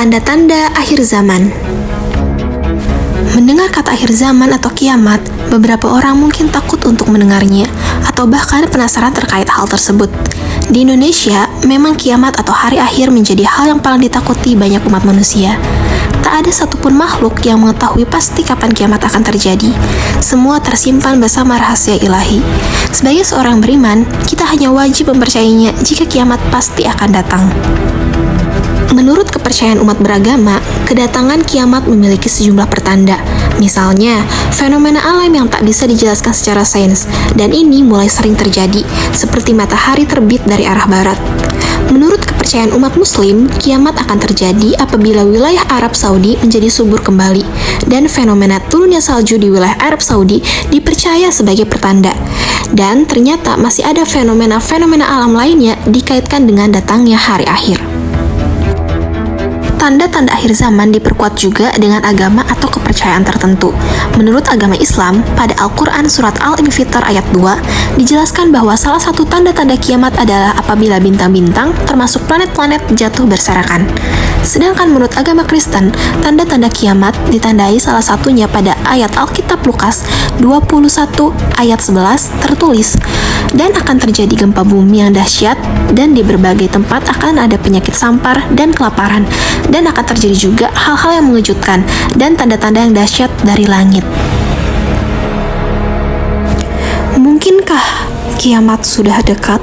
Tanda-tanda akhir zaman. Mendengar kata akhir zaman atau kiamat, beberapa orang mungkin takut untuk mendengarnya, atau bahkan penasaran terkait hal tersebut. Di Indonesia, memang kiamat atau hari akhir menjadi hal yang paling ditakuti banyak umat manusia. Tak ada satupun makhluk yang mengetahui pasti kapan kiamat akan terjadi. Semua tersimpan bersama rahasia ilahi. Sebagai seorang beriman, kita hanya wajib mempercayainya jika kiamat pasti akan datang. Menurut kepercayaan umat beragama, kedatangan kiamat memiliki sejumlah pertanda. Misalnya, fenomena alam yang tak bisa dijelaskan secara sains, dan ini mulai sering terjadi, seperti matahari terbit dari arah barat. Menurut kepercayaan umat muslim, kiamat akan terjadi apabila wilayah Arab Saudi menjadi subur kembali, dan fenomena turunnya salju di wilayah Arab Saudi dipercaya sebagai pertanda. Dan ternyata masih ada fenomena-fenomena alam lainnya dikaitkan dengan datangnya hari akhir. Tanda-tanda akhir zaman diperkuat juga dengan agama atau kepercayaan tertentu. Menurut agama Islam, pada Al-Quran Surat Al-Infitar ayat 2, dijelaskan bahwa salah satu tanda-tanda kiamat adalah apabila bintang-bintang, termasuk planet-planet, jatuh berserakan. Sedangkan menurut agama Kristen, tanda-tanda kiamat ditandai salah satunya pada ayat Alkitab Lukas 21 ayat 11 tertulis, dan akan terjadi gempa bumi yang dahsyat, dan di berbagai tempat akan ada penyakit sampar dan kelaparan, dan akan terjadi juga hal-hal yang mengejutkan dan tanda-tanda yang dahsyat dari langit. Mungkinkah kiamat sudah dekat?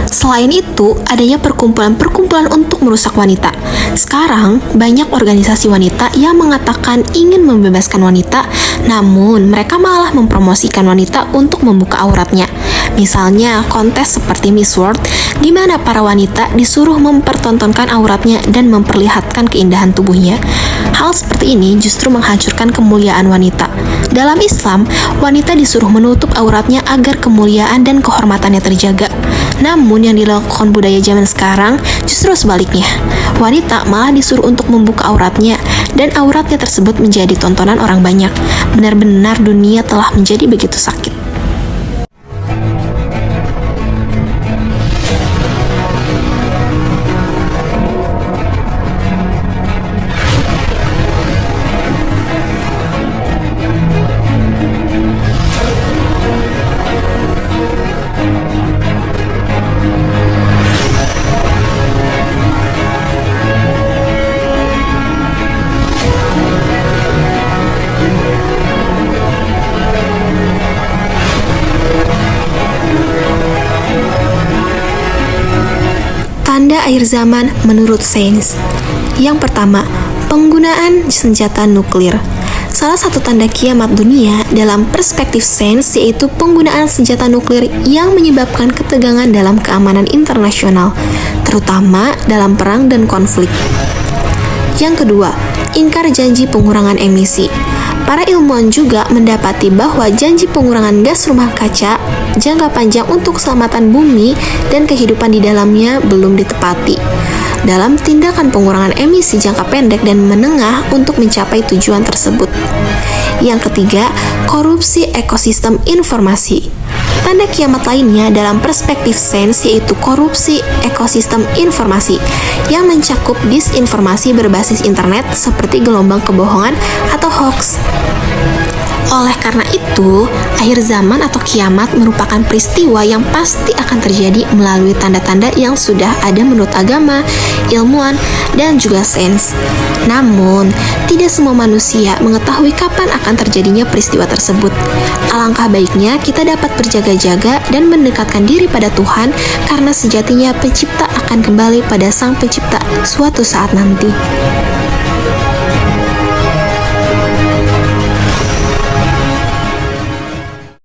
Selain itu, adanya perkumpulan-perkumpulan untuk merusak wanita. Sekarang, banyak organisasi wanita yang mengatakan ingin membebaskan wanita, namun mereka malah mempromosikan wanita untuk membuka auratnya. Misalnya, kontes seperti Miss World, di mana para wanita disuruh mempertontonkan auratnya dan memperlihatkan keindahan tubuhnya. Hal seperti ini justru menghancurkan kemuliaan wanita. Dalam Islam, wanita disuruh menutup auratnya agar kemuliaan dan kehormatannya terjaga. Namun yang dilakukan budaya zaman sekarang justru sebaliknya. Wanita malah disuruh untuk membuka auratnya, dan auratnya tersebut menjadi tontonan orang banyak. Benar-benar dunia telah menjadi begitu sakit. Tanda akhir zaman menurut sains. Yang pertama, penggunaan senjata nuklir. Salah satu tanda kiamat dunia dalam perspektif sains yaitu penggunaan senjata nuklir yang menyebabkan ketegangan dalam keamanan internasional, terutama dalam perang dan konflik. Yang kedua, ingkar janji pengurangan emisi. Para ilmuwan juga mendapati bahwa janji pengurangan gas rumah kaca jangka panjang untuk keselamatan bumi dan kehidupan di dalamnya belum ditepati. Dalam tindakan pengurangan emisi jangka pendek dan menengah untuk mencapai tujuan tersebut. Yang ketiga, korupsi ekosistem informasi. Tanda kiamat lainnya dalam perspektif sains yaitu korupsi ekosistem informasi yang mencakup disinformasi berbasis internet seperti gelombang kebohongan atau hoax. Oleh karena itu, akhir zaman atau kiamat merupakan peristiwa yang pasti akan terjadi melalui tanda-tanda yang sudah ada menurut agama, ilmuwan, dan juga sains. Namun, tidak semua manusia mengetahui kapan akan terjadinya peristiwa tersebut. Alangkah baiknya kita dapat berjaga-jaga dan mendekatkan diri pada Tuhan, karena sejatinya pencipta akan kembali pada Sang Pencipta suatu saat nanti.